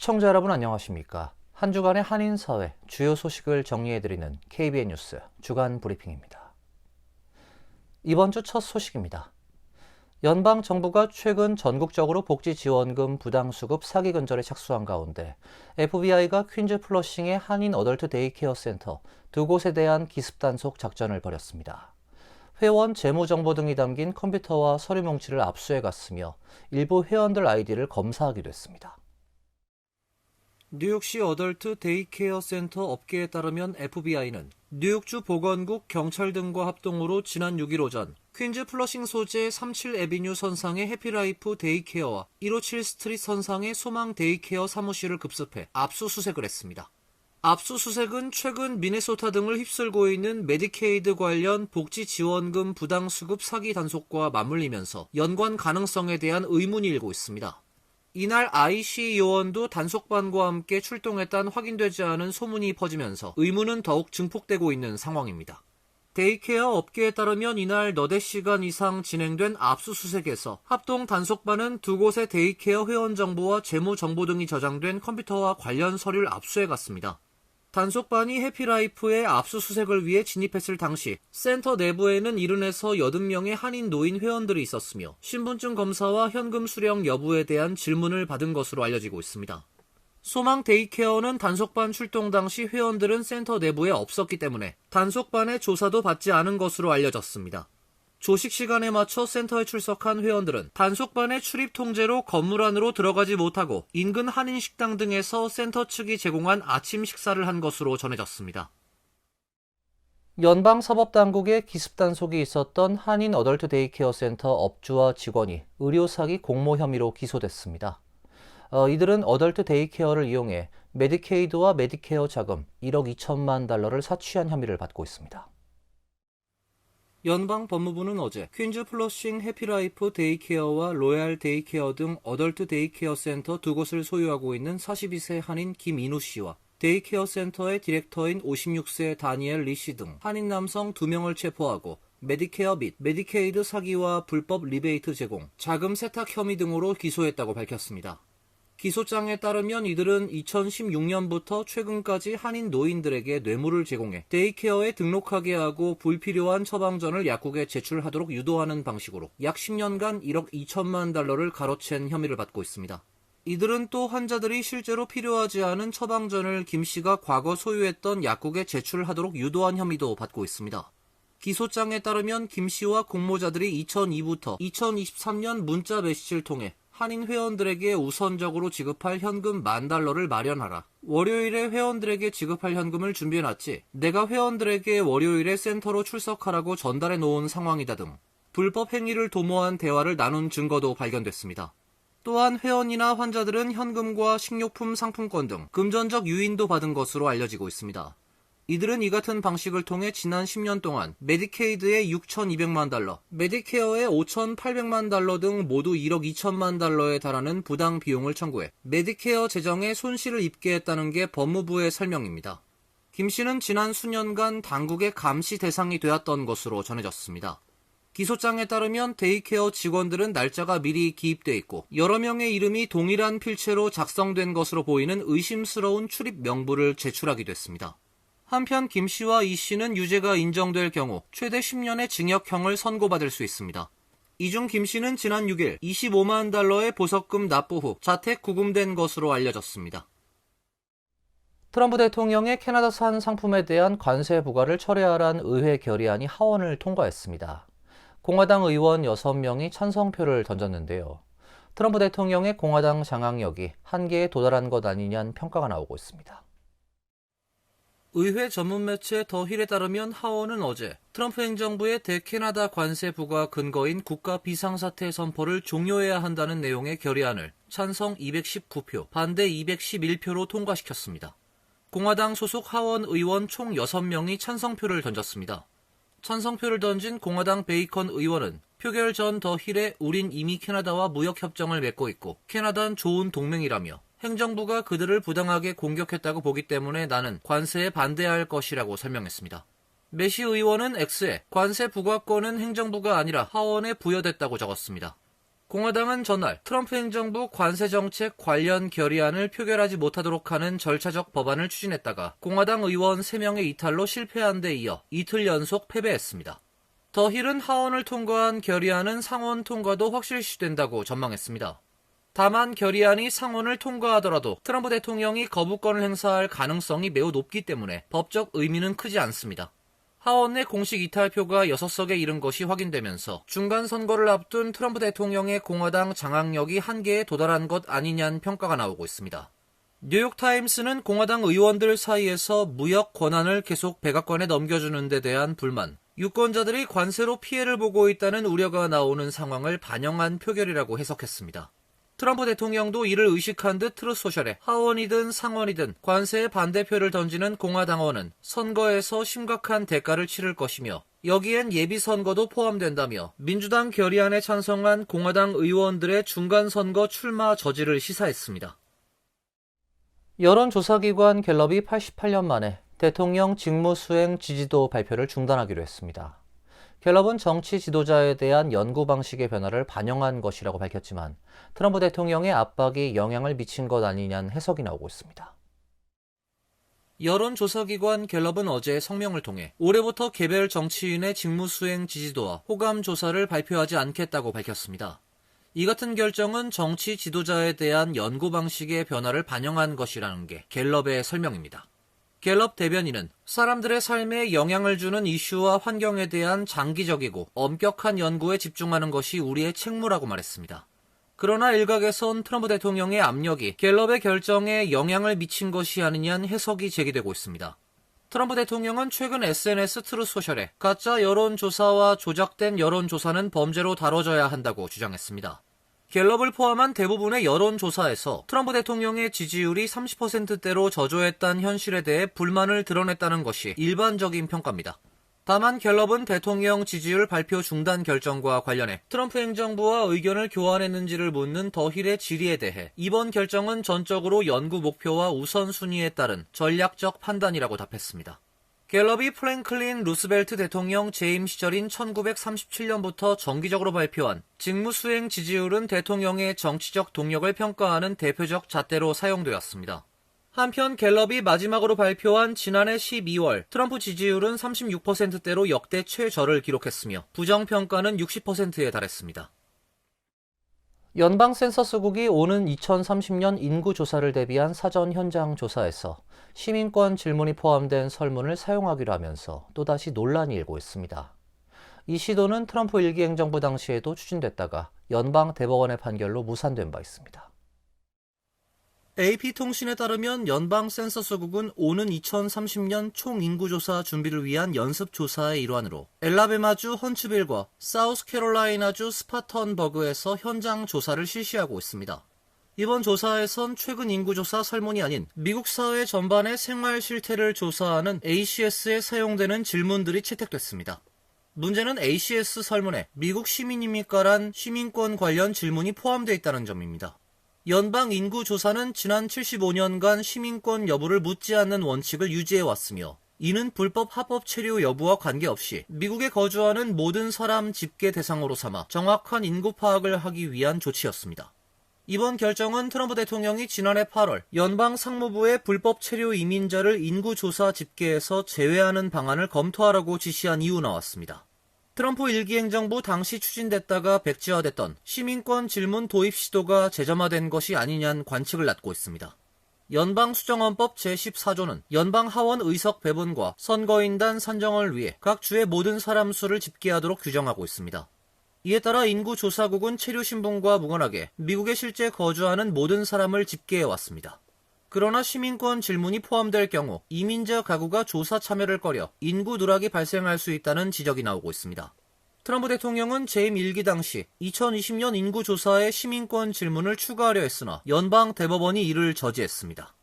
시청자 여러분 안녕하십니까? 한 주간의 한인사회 주요 소식을 정리해드리는 KBN 뉴스 주간 브리핑입니다. 이번 주 첫 소식입니다. 연방정부가 최근 전국적으로 복지지원금 부당수급 사기 근절에 착수한 가운데 FBI가 퀸즈 플러싱의 한인 어덜트 데이케어 센터 두 곳에 대한 기습단속 작전을 벌였습니다. 회원 재무정보 등이 담긴 컴퓨터와 서류 뭉치를 압수해갔으며 일부 회원들 아이디를 검사하기도 했습니다. 뉴욕시 어덜트 데이케어 센터 업계에 따르면 FBI는 뉴욕주 보건국 경찰 등과 합동으로 지난 6일 오전 퀸즈 플러싱 소재 37 애비뉴 선상의 해피라이프 데이케어와 157 스트리트 선상의 소망 데이케어 사무실을 급습해 압수수색을 했습니다. 압수수색은 최근 미네소타 등을 휩쓸고 있는 메디케이드 관련 복지지원금 부당수급 사기 단속과 맞물리면서 연관 가능성에 대한 의문이 일고 있습니다. 이날 IC 요원도 단속반과 함께 출동했다는 확인되지 않은 소문이 퍼지면서 의문은 더욱 증폭되고 있는 상황입니다. 데이케어 업계에 따르면 이날 너댓 시간 이상 진행된 압수수색에서 합동 단속반은 두 곳의 데이케어 회원 정보와 재무 정보 등이 저장된 컴퓨터와 관련 서류를 압수해갔습니다. 단속반이 해피라이프의 압수수색을 위해 진입했을 당시 센터 내부에는 70에서 80명의 한인 노인 회원들이 있었으며 신분증 검사와 현금 수령 여부에 대한 질문을 받은 것으로 알려지고 있습니다. 소망 데이케어는 단속반 출동 당시 회원들은 센터 내부에 없었기 때문에 단속반의 조사도 받지 않은 것으로 알려졌습니다. 조식 시간에 맞춰 센터에 출석한 회원들은 단속반의 출입 통제로 건물 안으로 들어가지 못하고 인근 한인 식당 등에서 센터 측이 제공한 아침 식사를 한 것으로 전해졌습니다. 연방사법당국의 기습단속이 있었던 한인 어덜트 데이케어 센터 업주와 직원이 의료사기 공모 혐의로 기소됐습니다. 이들은 어덜트 데이케어를 이용해 메디케이드와 메디케어 자금 1억 2천만 달러를 사취한 혐의를 받고 있습니다. 연방법무부는 어제 퀸즈 플러싱 해피라이프 데이케어와 로얄 데이케어 등 어덜트 데이케어 센터 두 곳을 소유하고 있는 42세 한인 김인우 씨와 데이케어 센터의 디렉터인 56세 다니엘 리 씨 등 한인 남성 2명을 체포하고 메디케어 및 메디케이드 사기와 불법 리베이트 제공, 자금 세탁 혐의 등으로 기소했다고 밝혔습니다. 기소장에 따르면 이들은 2016년부터 최근까지 한인 노인들에게 뇌물을 제공해 데이케어에 등록하게 하고 불필요한 처방전을 약국에 제출하도록 유도하는 방식으로 약 10년간 1억 2천만 달러를 가로챈 혐의를 받고 있습니다. 이들은 또 환자들이 실제로 필요하지 않은 처방전을 김 씨가 과거 소유했던 약국에 제출하도록 유도한 혐의도 받고 있습니다. 기소장에 따르면 김 씨와 공모자들이 2002부터 2023년 문자 메시지를 통해 한인 회원들에게 우선적으로 지급할 현금 $10,000를 마련하라. 월요일에 회원들에게 지급할 현금을 준비해놨지. 내가 회원들에게 월요일에 센터로 출석하라고 전달해 놓은 상황이다 등 불법 행위를 도모한 대화를 나눈 증거도 발견됐습니다. 또한 회원이나 환자들은 현금과 식료품 상품권 등 금전적 유인도 받은 것으로 알려지고 있습니다. 이들은 이 같은 방식을 통해 지난 10년 동안 메디케이드의 6,200만 달러, 메디케어의 5,800만 달러 등 모두 1억 2천만 달러에 달하는 부당 비용을 청구해 메디케어 재정에 손실을 입게 했다는 게 법무부의 설명입니다. 김 씨는 지난 수년간 당국의 감시 대상이 되었던 것으로 전해졌습니다. 기소장에 따르면 데이케어 직원들은 날짜가 미리 기입돼 있고 여러 명의 이름이 동일한 필체로 작성된 것으로 보이는 의심스러운 출입 명부를 제출하기도 했습니다. 한편 김 씨와 이 씨는 유죄가 인정될 경우 최대 10년의 징역형을 선고받을 수 있습니다. 이 중 김 씨는 지난 6일 25만 달러의 보석금 납부 후 자택 구금된 것으로 알려졌습니다. 트럼프 대통령의 캐나다산 상품에 대한 관세 부과를 철회하라는 의회 결의안이 하원을 통과했습니다. 공화당 의원 6명이 찬성표를 던졌는데요. 트럼프 대통령의 공화당 장악력이 한계에 도달한 것 아니냐는 평가가 나오고 있습니다. 의회 전문 매체 더 힐에 따르면 하원은 어제 트럼프 행정부의 대캐나다 관세 부과 근거인 국가 비상사태 선포를 종료해야 한다는 내용의 결의안을 찬성 219표, 반대 211표로 통과시켰습니다. 공화당 소속 하원 의원 총 6명이 찬성표를 던졌습니다. 찬성표를 던진 공화당 베이컨 의원은 표결 전 더 힐에 우린 이미 캐나다와 무역협정을 맺고 있고 캐나다는 좋은 동맹이라며 행정부가 그들을 부당하게 공격했다고 보기 때문에 나는 관세에 반대할 것이라고 설명했습니다. 메시 의원은 X에 관세 부과권은 행정부가 아니라 하원에 부여됐다고 적었습니다. 공화당은 전날 트럼프 행정부 관세 정책 관련 결의안을 표결하지 못하도록 하는 절차적 법안을 추진했다가 공화당 의원 3명의 이탈로 실패한 데 이어 이틀 연속 패배했습니다. 더 힐은 하원을 통과한 결의안은 상원 통과도 확실시된다고 전망했습니다. 다만 결의안이 상원을 통과하더라도 트럼프 대통령이 거부권을 행사할 가능성이 매우 높기 때문에 법적 의미는 크지 않습니다. 하원 내 공식 이탈표가 6석에 이른 것이 확인되면서 중간 선거를 앞둔 트럼프 대통령의 공화당 장악력이 한계에 도달한 것 아니냐는 평가가 나오고 있습니다. 뉴욕타임스는 공화당 의원들 사이에서 무역 권한을 계속 백악관에 넘겨주는 데 대한 불만, 유권자들이 관세로 피해를 보고 있다는 우려가 나오는 상황을 반영한 표결이라고 해석했습니다. 트럼프 대통령도 이를 의식한 듯 트루소셜에 하원이든 상원이든 관세에 반대표를 던지는 공화당원은 선거에서 심각한 대가를 치를 것이며 여기엔 예비선거도 포함된다며 민주당 결의안에 찬성한 공화당 의원들의 중간선거 출마 저지를 시사했습니다. 여론조사기관 갤럽이 88년 만에 대통령 직무수행 지지도 발표를 중단하기로 했습니다. 갤럽은 정치 지도자에 대한 연구 방식의 변화를 반영한 것이라고 밝혔지만 트럼프 대통령의 압박이 영향을 미친 것 아니냐는 해석이 나오고 있습니다. 여론조사기관 갤럽은 어제 성명을 통해 올해부터 개별 정치인의 직무수행 지지도와 호감 조사를 발표하지 않겠다고 밝혔습니다. 이 같은 결정은 정치 지도자에 대한 연구 방식의 변화를 반영한 것이라는 게 갤럽의 설명입니다. 갤럽 대변인은 사람들의 삶에 영향을 주는 이슈와 환경에 대한 장기적이고 엄격한 연구에 집중하는 것이 우리의 책무라고 말했습니다. 그러나 일각에선 트럼프 대통령의 압력이 갤럽의 결정에 영향을 미친 것이 아니냐는 해석이 제기되고 있습니다. 트럼프 대통령은 최근 SNS 트루소셜에 가짜 여론조사와 조작된 여론조사는 범죄로 다뤄져야 한다고 주장했습니다. 갤럽을 포함한 대부분의 여론조사에서 트럼프 대통령의 지지율이 30%대로 저조했다는 현실에 대해 불만을 드러냈다는 것이 일반적인 평가입니다. 다만 갤럽은 대통령 지지율 발표 중단 결정과 관련해 트럼프 행정부와 의견을 교환했는지를 묻는 더 힐의 질의에 대해 이번 결정은 전적으로 연구 목표와 우선순위에 따른 전략적 판단이라고 답했습니다. 갤럽이 프랭클린 루스벨트 대통령 재임 시절인 1937년부터 정기적으로 발표한 직무수행 지지율은 대통령의 정치적 동력을 평가하는 대표적 잣대로 사용되었습니다. 한편 갤럽이 마지막으로 발표한 지난해 12월 트럼프 지지율은 36%대로 역대 최저를 기록했으며 부정평가는 60%에 달했습니다. 연방 센서스국이 오는 2030년 인구 조사를 대비한 사전 현장 조사에서 시민권 질문이 포함된 설문을 사용하기로 하면서 또다시 논란이 일고 있습니다. 이 시도는 트럼프 일기 행정부 당시에도 추진됐다가 연방 대법원의 판결로 무산된 바 있습니다. AP통신에 따르면 연방 센서스국은 오는 2030년 총인구조사 준비를 위한 연습조사의 일환으로 엘라베마주 헌츠빌과 사우스캐롤라이나주 스파턴버그에서 현장 조사를 실시하고 있습니다. 이번 조사에선 최근 인구조사 설문이 아닌 미국 사회 전반의 생활 실태를 조사하는 ACS에 사용되는 질문들이 채택됐습니다. 문제는 ACS 설문에 미국 시민입니까란 시민권 관련 질문이 포함되어 있다는 점입니다. 연방 인구조사는 지난 75년간 시민권 여부를 묻지 않는 원칙을 유지해왔으며 이는 불법 합법 체류 여부와 관계없이 미국에 거주하는 모든 사람 집계 대상으로 삼아 정확한 인구 파악을 하기 위한 조치였습니다. 이번 결정은 트럼프 대통령이 지난해 8월 연방 상무부에 불법 체류 이민자를 인구조사 집계에서 제외하는 방안을 검토하라고 지시한 이후 나왔습니다. 트럼프 일기 행정부 당시 추진됐다가 백지화됐던 시민권 질문 도입 시도가 재점화된 것이 아니냐는 관측을 낳고 있습니다. 연방수정헌법 제14조는 연방 하원 의석 배분과 선거인단 산정을 위해 각 주의 모든 사람 수를 집계하도록 규정하고 있습니다. 이에 따라 인구조사국은 체류신분과 무관하게 미국에 실제 거주하는 모든 사람을 집계해왔습니다. 그러나 시민권 질문이 포함될 경우 이민자 가구가 조사 참여를 꺼려 인구 누락이 발생할 수 있다는 지적이 나오고 있습니다. 트럼프 대통령은 재임 1기 당시 2020년 인구조사에 시민권 질문을 추가하려 했으나 연방 대법원이 이를 저지했습니다.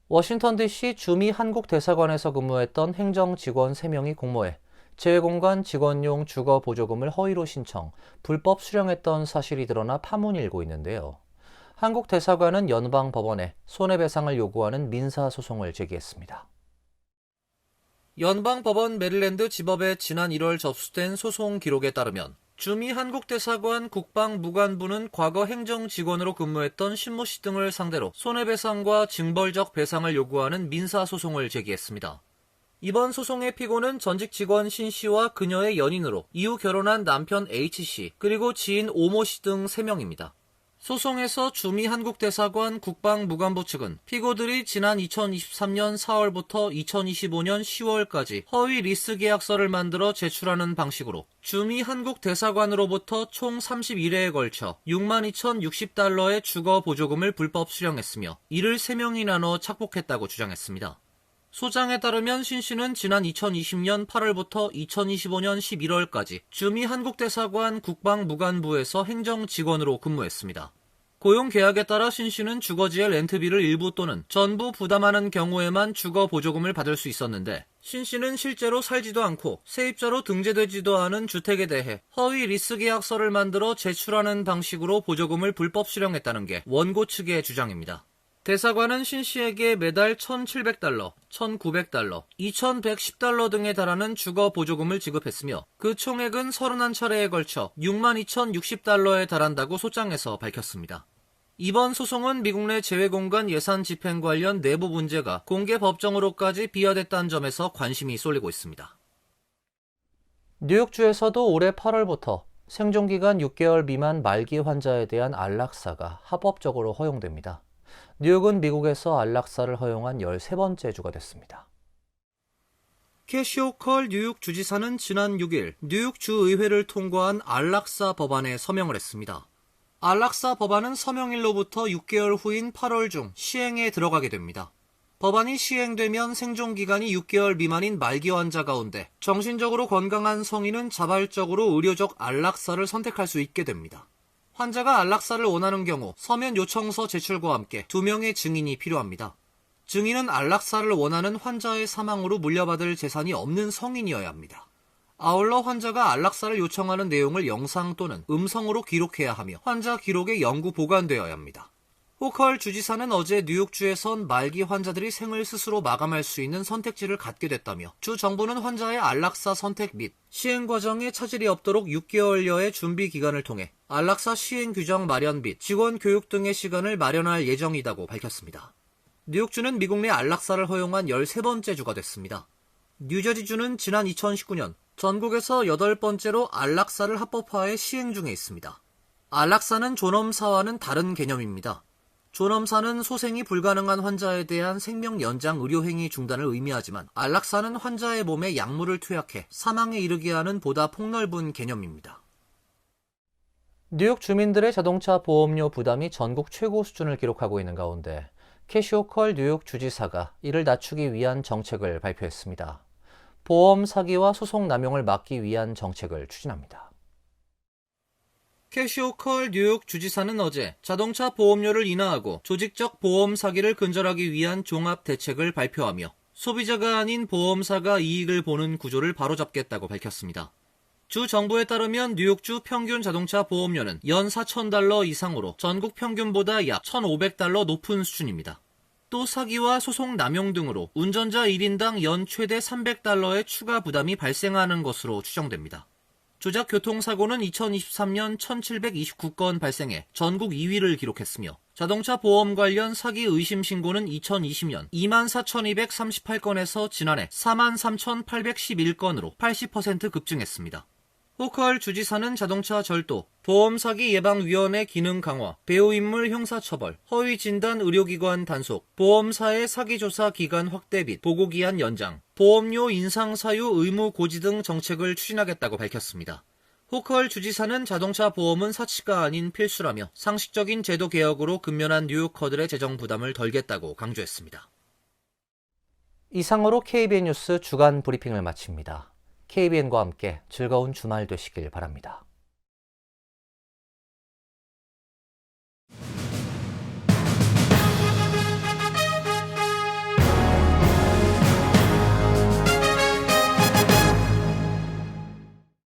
워싱턴 DC 주미 한국 대사관에서 근무했던 행정직원 3명이 공모해 재외공간 직원용 주거 보조금을 허위로 신청, 불법 수령했던 사실이 드러나 파문이 일고 있는데요. 한국 대사관은 연방 법원에 손해배상을 요구하는 민사소송을 제기했습니다. 연방 법원 메릴랜드 지법에 지난 1월 접수된 소송 기록에 따르면 주미 한국대사관 국방무관부는 과거 행정직원으로 근무했던 신모 씨 등을 상대로 손해배상과 징벌적 배상을 요구하는 민사소송을 제기했습니다. 이번 소송의 피고는 전직 직원 신 씨와 그녀의 연인으로 이후 결혼한 남편 H 씨, 그리고 지인 오모 씨 등 3명입니다. 소송에서 주미 한국대사관 국방무관부 측은 피고들이 지난 2023년 4월부터 2025년 10월까지 허위 리스 계약서를 만들어 제출하는 방식으로 주미 한국대사관으로부터 총 31회에 걸쳐 62,060달러의 주거 보조금을 불법 수령했으며 이를 3명이 나눠 착복했다고 주장했습니다. 소장에 따르면 신 씨는 지난 2020년 8월부터 2025년 11월까지 주미 한국대사관 국방무관부에서 행정직원으로 근무했습니다. 고용계약에 따라 신 씨는 주거지의 렌트비를 일부 또는 전부 부담하는 경우에만 주거 보조금을 받을 수 있었는데, 신 씨는 실제로 살지도 않고 세입자로 등재되지도 않은 주택에 대해 허위 리스 계약서를 만들어 제출하는 방식으로 보조금을 불법 수령했다는 게 원고 측의 주장입니다. 대사관은 신 씨에게 매달 1,700달러, 1,900달러, 2,110달러 등에 달하는 주거 보조금을 지급했으며 그 총액은 31차례에 걸쳐 62,060달러에 달한다고 소장에서 밝혔습니다. 이번 소송은 미국 내 재외공간 예산 집행 관련 내부 문제가 공개 법정으로까지 비화됐다는 점에서 관심이 쏠리고 있습니다. 뉴욕주에서도 올해 8월부터 생존기간 6개월 미만 말기 환자에 대한 안락사가 합법적으로 허용됩니다. 뉴욕은 미국에서 안락사를 허용한 13번째 주가 됐습니다. 캐시 호컬 뉴욕 주지사는 지난 6일 뉴욕 주의회를 통과한 안락사 법안에 서명을 했습니다. 안락사 법안은 서명일로부터 6개월 후인 8월 중 시행에 들어가게 됩니다. 법안이 시행되면 생존기간이 6개월 미만인 말기 환자 가운데 정신적으로 건강한 성인은 자발적으로 의료적 안락사를 선택할 수 있게 됩니다. 환자가 안락사를 원하는 경우 서면 요청서 제출과 함께 2명의 증인이 필요합니다. 증인은 안락사를 원하는 환자의 사망으로 물려받을 재산이 없는 성인이어야 합니다. 아울러 환자가 안락사를 요청하는 내용을 영상 또는 음성으로 기록해야 하며 환자 기록에 영구 보관되어야 합니다. 호컬 주지사는 어제 뉴욕주에선 말기 환자들이 생을 스스로 마감할 수 있는 선택지를 갖게 됐다며 주 정부는 환자의 안락사 선택 및 시행 과정에 차질이 없도록 6개월여의 준비 기간을 통해 안락사 시행 규정 마련 및 직원 교육 등의 시간을 마련할 예정이라고 밝혔습니다. 뉴욕주는 미국 내 안락사를 허용한 13번째 주가 됐습니다. 뉴저지주는 지난 2019년 전국에서 8번째로 안락사를 합법화해 시행 중에 있습니다. 안락사는 존엄사와는 다른 개념입니다. 존엄사는 소생이 불가능한 환자에 대한 생명 연장 의료행위 중단을 의미하지만 안락사는 환자의 몸에 약물을 투약해 사망에 이르게 하는 보다 폭넓은 개념입니다. 뉴욕 주민들의 자동차 보험료 부담이 전국 최고 수준을 기록하고 있는 가운데 캐시 호컬 뉴욕 주지사가 이를 낮추기 위한 정책을 발표했습니다. 보험 사기와 소송 남용을 막기 위한 정책을 추진합니다. 캐시 호컬 뉴욕 주지사는 어제 자동차 보험료를 인하하고 조직적 보험 사기를 근절하기 위한 종합 대책을 발표하며 소비자가 아닌 보험사가 이익을 보는 구조를 바로잡겠다고 밝혔습니다. 주 정부에 따르면 뉴욕주 평균 자동차 보험료는 연 4,000달러 이상으로 전국 평균보다 약 1,500달러 높은 수준입니다. 또 사기와 소송 남용 등으로 운전자 1인당 연 최대 300달러의 추가 부담이 발생하는 것으로 추정됩니다. 조작 교통사고는 2023년 1,729건 발생해 전국 2위를 기록했으며 자동차 보험 관련 사기 의심 신고는 2020년 24,238건에서 지난해 43,811건으로 80% 급증했습니다. 호컬 주지사는 자동차 절도, 보험사기 예방위원회 기능 강화, 배우인물 형사처벌, 허위진단 의료기관 단속, 보험사의 사기조사 기간 확대 및 보고기한 연장, 보험료 인상 사유 의무 고지 등 정책을 추진하겠다고 밝혔습니다. 호컬 주지사는 자동차 보험은 사치가 아닌 필수라며 상식적인 제도 개혁으로 근면한 뉴요커들의 재정 부담을 덜겠다고 강조했습니다. 이상으로 KBN 뉴스 주간 브리핑을 마칩니다. KBN과 함께 즐거운 주말 되시길 바랍니다.